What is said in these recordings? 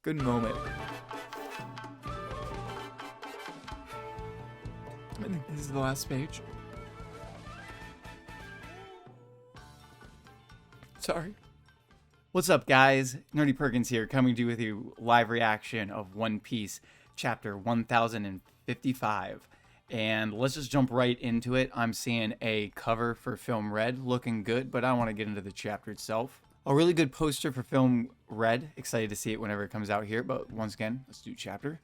Good moment. I think this is the last page. Sorry. What's up, guys? Nerdy Perkins here, coming to you with you live reaction of One Piece, chapter 1055. And let's just jump right into it. I'm seeing a cover for Film Red, looking good, but I don't want to get into the chapter itself. A really good poster for Film Red. Excited to see it whenever it comes out here, but once again, let's do chapter.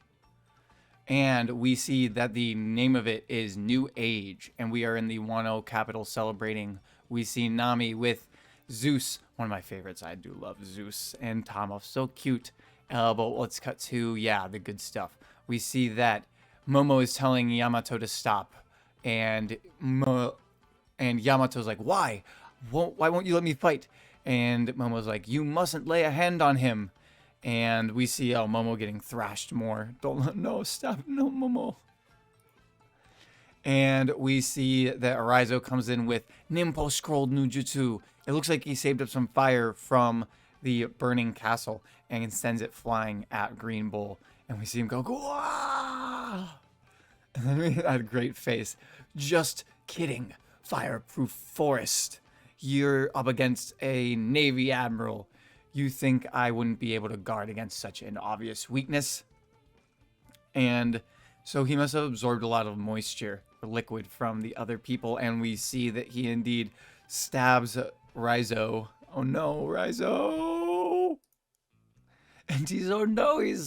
And we see that the name of it is New Age, and we are in the Wano capital celebrating. We see Nami with Zeus, one of my favorites. I do love Zeus and Tama, so cute. But let's cut to, the good stuff. We see that Momo is telling Yamato to stop, and Yamato's like, why? Why won't you let me fight? And Momo's like, you mustn't lay a hand on him. And we see Momo getting thrashed more. No, stop, no, Momo. And we see that Araizo comes in with Nimpo Scrolled Nujutsu. It looks like he saved up some fire from the burning castle and sends it flying at Green Bull. And we see him go, Gwah! And then we had a great face. Just kidding. Fireproof forest. You're up against a Navy admiral. You think I wouldn't be able to guard against such an obvious weakness? And so he must have absorbed a lot of moisture or liquid from the other people. And we see that he indeed stabs Raizo. Oh no, Raizo! And he's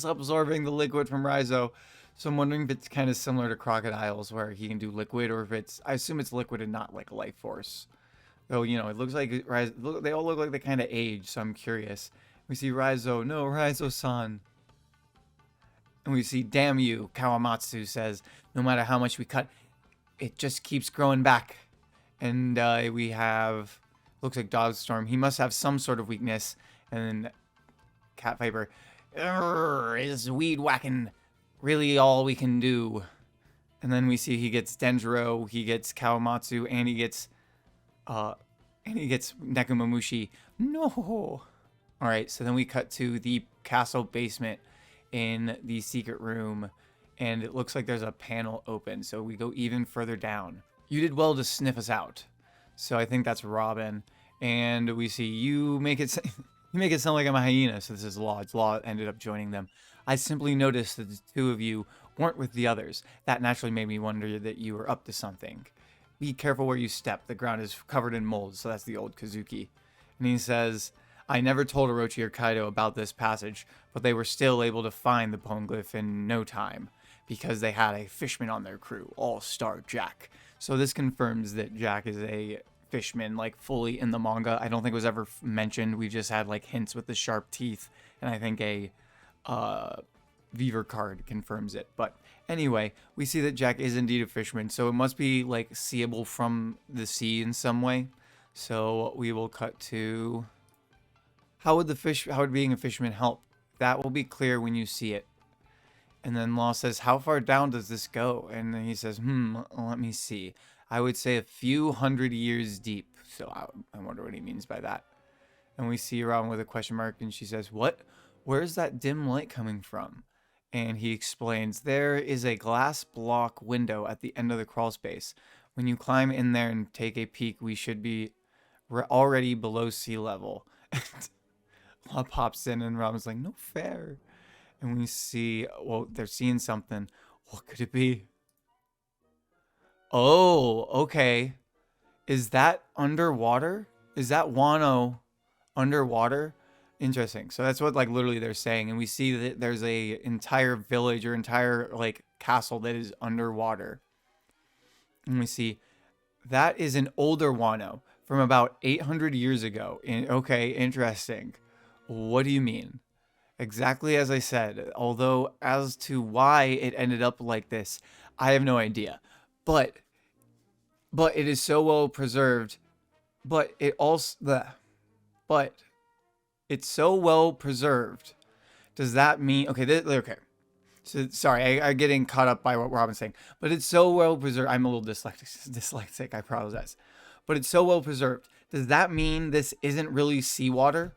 absorbing the liquid from Raizo. So I'm wondering if it's kind of similar to crocodiles where he can do liquid, or if I assume it's liquid and not like life force. Though, it looks like they all look like they kind of age, so I'm curious. We see Raizo, no, Raizo-san. And we see, damn you, Kawamatsu says, no matter how much we cut, it just keeps growing back. And we have, looks like Dogstorm. He must have some sort of weakness. And then Cat Viper, is weed whacking really all we can do? And then we see he gets Denjiro, he gets Kawamatsu, and he gets Nekomamushi. No. All right, so then we cut to the castle basement in the secret room, and it looks like there's a panel open. So we go even further down. You did well to sniff us out. So I think that's Robin, and we see you make it sound like I'm a hyena. So this is Law. Law ended up joining them. I simply noticed that the two of you weren't with the others. That naturally made me wonder that you were up to something. Be careful where you step. The ground is covered in mold. So that's the old Kazuki. And he says, I never told Orochi or Kaido about this passage, but they were still able to find the poneglyph in no time because they had a fishman on their crew, All-Star Jack. So this confirms that Jack is a fishman, like fully in the manga. I don't think it was ever mentioned. We just had like hints with the sharp teeth, and I think a Beaver card confirms it. But anyway, we see that Jack is indeed a fisherman, so it must be like seeable from the sea in some way. So we will cut to how would being a fisherman help? That will be clear when you see it. And then Law says, how far down does this go? And then he says, let me see. I would say a few hundred years deep. So I wonder what he means by that. And we see Robin with a question mark, and she says, what? Where's that dim light coming from? And he explains, there is a glass block window at the end of the crawl space. When you climb in there and take a peek, we should be already below sea level. Law pops in, and Robin's like, no fair. And we see, well, they're seeing something. What could it be? Oh, okay. Is that underwater? Is that Wano underwater? Interesting. So that's what like literally they're saying, and we see that there's a entire village or entire like castle that is underwater. And we see that is an older Wano from about 800 years ago. Okay, interesting. What do you mean? Exactly as I said. Although as to why it ended up like this, I have no idea. But it is so well preserved. But it's so well preserved. Does that mean okay? So sorry, I'm getting caught up by what Robin's saying. But it's so well preserved. I'm a little dyslexic. I apologize. But it's so well preserved. Does that mean this isn't really seawater?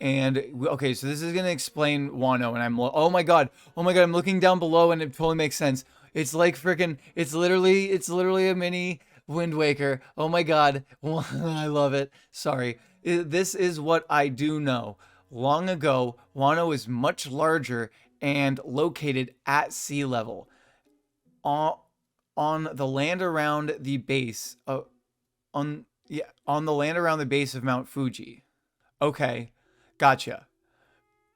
And okay, so this is gonna explain Wano, and oh my god, I'm looking down below, and it totally makes sense. It's like freaking, it's literally a mini Wind Waker. Oh my god, I love it. Sorry, this is what I do know. Long ago, Wano was much larger and located at sea level on the land around the base on the land around the base of Mount Fuji. Okay, gotcha.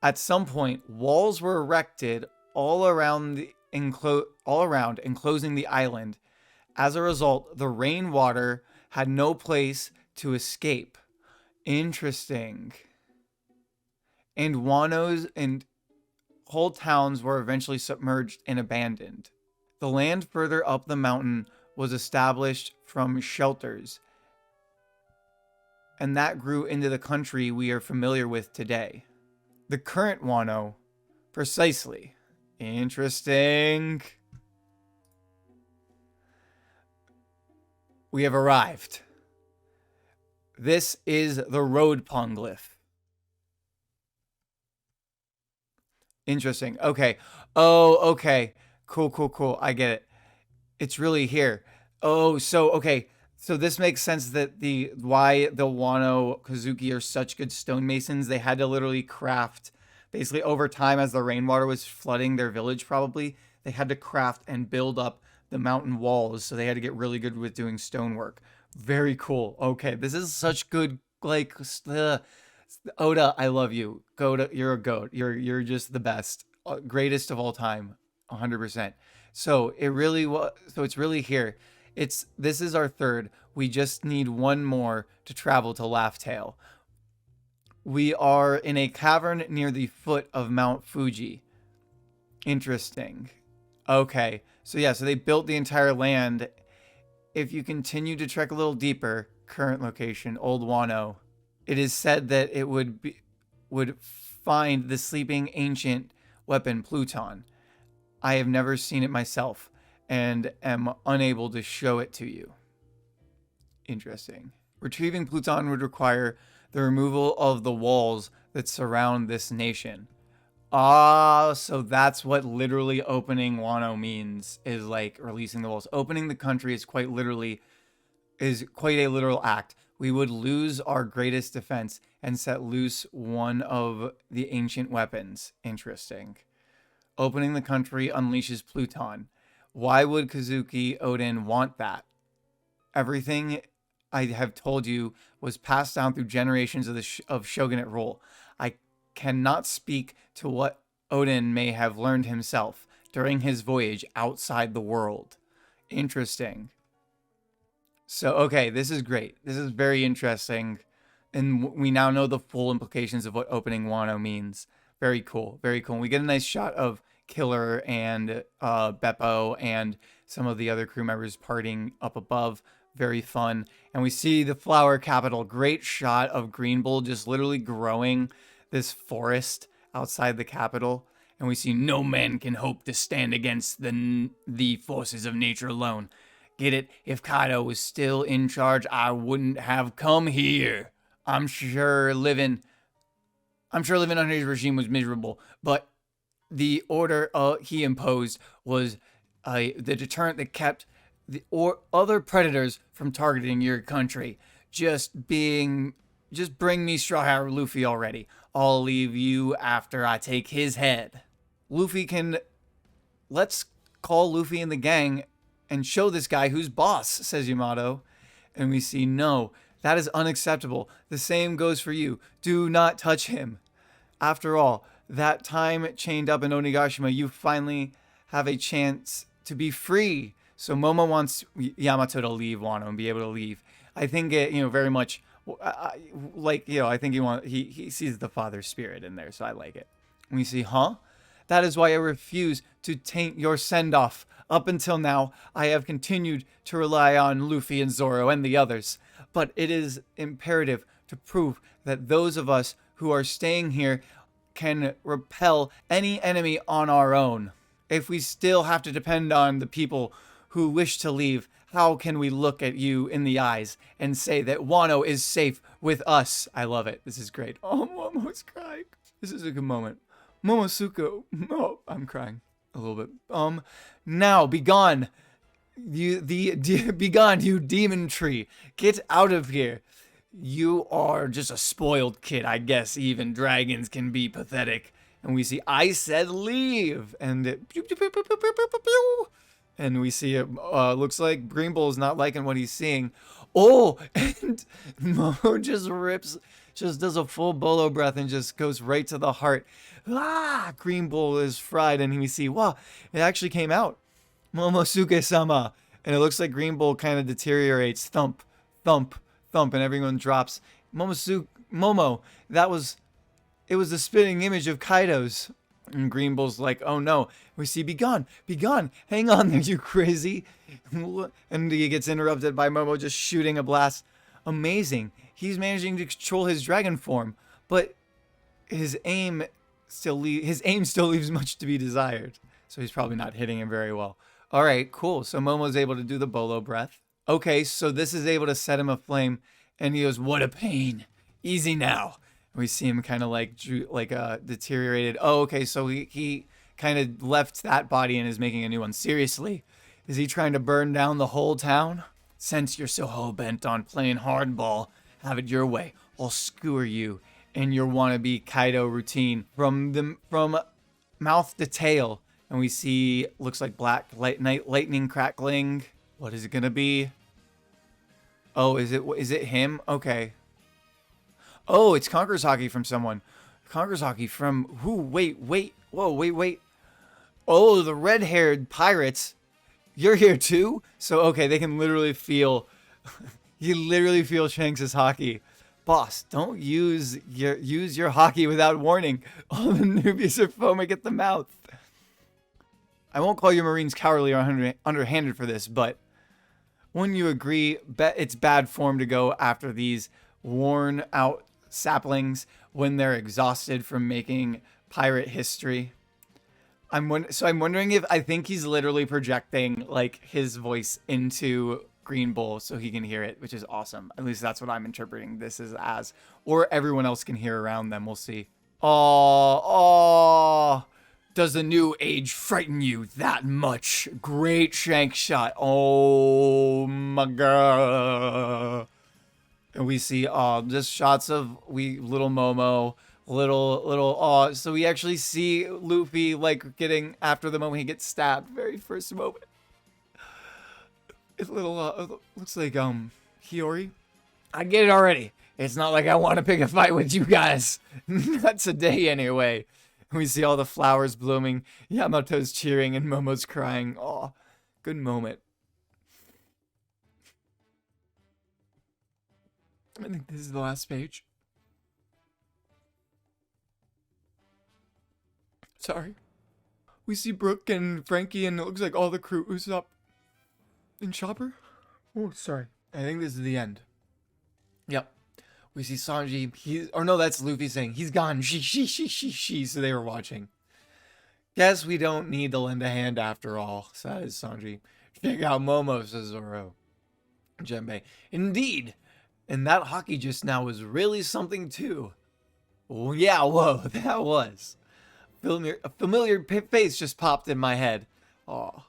At some point, walls were erected all around enclosing the island. As a result, the rainwater had no place to escape. Interesting. And Wano's and whole towns were eventually submerged and abandoned. The land further up the mountain was established from shelters, and that grew into the country we are familiar with today. The current Wano, precisely. Interesting. We have arrived. This is the road poneglyph. Interesting. Okay. Oh, okay. Cool, cool, cool. I get it. It's really here. Oh, so okay. So this makes sense that the why the Wano Kazuki are such good stonemasons. They had to literally craft basically over time as the rainwater was flooding their village probably. They had to craft and build up the mountain walls, so they had to get really good with doing stonework. Very cool. Okay, this is such good like Oda, I love you. Goat, you're a goat. You're just the best, greatest of all time, 100%. So it really was. So it's really here. This is our third. We just need one more to travel to Laugh Tale. We are in a cavern near the foot of Mount Fuji. Interesting. Okay. So yeah, so they built the entire land. If you continue to trek a little deeper, current location, Old Wano, it is said that it would find the sleeping ancient weapon Pluton. I have never seen it myself and am unable to show it to you. Interesting. Retrieving Pluton would require the removal of the walls that surround this nation. Ah, so that's what literally opening Wano means, is like releasing the walls. Opening the country is quite a literal act. We would lose our greatest defense and set loose one of the ancient weapons. Interesting. Opening the country unleashes Pluton. Why would Kazuki Oden want that? Everything I have told you was passed down through generations of shogunate rule. I cannot speak to what Oden may have learned himself during his voyage outside the world. Interesting. So, okay, this is great. This is very interesting. And we now know the full implications of what opening Wano means. Very cool. Very cool. And we get a nice shot of Killer and Beppo and some of the other crew members partying up above. Very fun. And we see the flower capital. Great shot of Green Bull just literally growing this forest outside the capital. And we see no man can hope to stand against the forces of nature alone. Get it? If Kaido was still in charge, I wouldn't have come here. I'm sure living under his regime was miserable, but the order he imposed was the deterrent that kept other predators from targeting your country. Just bring me Straw Hat Luffy already. I'll leave you after I take his head. Let's call Luffy and the gang and show this guy who's boss, says Yamato. And we see, no, that is unacceptable. The same goes for you. Do not touch him. After all, that time chained up in Onigashima, you finally have a chance to be free. So Momo wants Yamato to leave Wano and be able to leave. I think it, very much I think he sees the father spirit in there, so I like it. And we see, huh? That is why I refuse to taint your send-off. Up until now, I have continued to rely on Luffy and Zoro and the others. But it is imperative to prove that those of us who are staying here can repel any enemy on our own. If we still have to depend on the people who wish to leave, how can we look at you in the eyes and say that Wano is safe with us? I love it. This is great. Oh, Momo's crying. This is a good moment. Momosuke. Oh, I'm crying a little bit. Now be gone. Be gone, you demon tree. Get out of here. You are just a spoiled kid, I guess. Even dragons can be pathetic. And we see, I said leave. And it, and we see it looks like Green Bull is not liking what he's seeing. Oh, and Momo just does a full bolo breath and just goes right to the heart. Ah, Green Bull is fried, and we see, wow, it actually came out. Momosuke-sama. And it looks like Green Bull kind of deteriorates. Thump, thump, thump, and everyone drops. Momo, it was the spitting image of Kaido's. And Green Bull's like, oh no. We see, be gone, hang on there, you crazy. And he gets interrupted by Momo just shooting a blast. Amazing. He's managing to control his dragon form, but his aim still leaves much to be desired. So he's probably not hitting him very well. All right, cool. So Momo's able to do the bolo breath. Okay, so this is able to set him aflame, and he goes, "What a pain! Easy now." And we see him kind of like deteriorated. Oh, okay, so he kind of left that body and is making a new one. Seriously, is he trying to burn down the whole town? Since you're so hell bent on playing hardball, have it your way. I'll skewer you in your wannabe Kaido routine from mouth to tail. And we see, looks like black lightning crackling. What is it gonna be? Oh, is it him? Okay. Oh, it's Conqueror's Hockey from someone. Conqueror's Hockey from who? Wait. Whoa, wait. Oh, the red-haired pirates. You're here too? So, okay, they can literally feel... you literally feel Shanks' hockey. Boss, don't use your hockey without warning. All the newbies are foaming at the mouth. I won't call you Marines cowardly or underhanded for this, but wouldn't you agree it's bad form to go after these worn-out saplings when they're exhausted from making pirate history? I'm wondering if I think he's literally projecting like his voice into Green Bull so he can hear it, which is awesome. At least that's what I'm interpreting this as, or everyone else can hear around them. We'll see. Oh. Does the new age frighten you that much? Great shank shot. Oh my god. And we see just shots of little Momo, little so we actually see Luffy like getting after the moment he gets stabbed, very first moment. It's little looks like Hiyori. I get it already. It's not like I want to pick a fight with you guys. Not today anyway. We see all the flowers blooming. Yamato's cheering and Momo's crying. Oh, good moment. I think this is the last page. Sorry. We see Brooke and Frankie and it looks like all the crew is up in Chopper. Oh, sorry. I think this is the end. Yep. We see Sanji, no, that's Luffy saying, he's gone, she, so they were watching. Guess we don't need to lend a hand after all, says Sanji. Check out Momo, says Zoro. Jinbei, indeed, and that hockey just now was really something too. Oh, yeah, whoa, that was. A familiar face just popped in my head. Aw.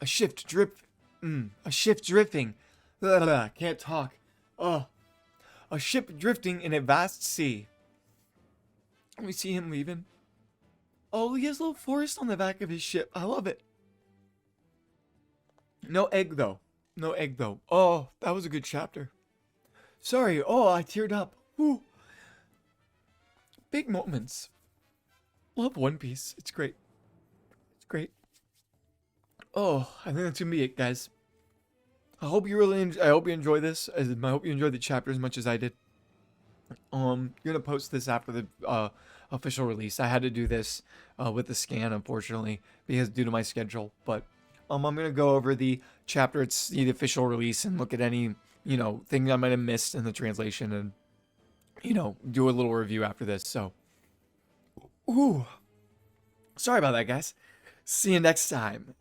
A shift drifting. Can't talk. A ship drifting in a vast sea. We see him leaving. Oh, he has a little forest on the back of his ship. I love it. No egg, though. Oh, that was a good chapter. Sorry. Oh, I teared up. Woo. Big moments. Love One Piece. It's great. Oh, I think that's gonna be it, guys. I hope you enjoy this. I hope you enjoyed the chapter as much as I did. I'm gonna post this after the official release. I had to do this with the scan, unfortunately, because due to my schedule. But I'm gonna go over the chapter, the official release, and look at any things I might have missed in the translation, and do a little review after this. So, ooh, sorry about that, guys. See you next time.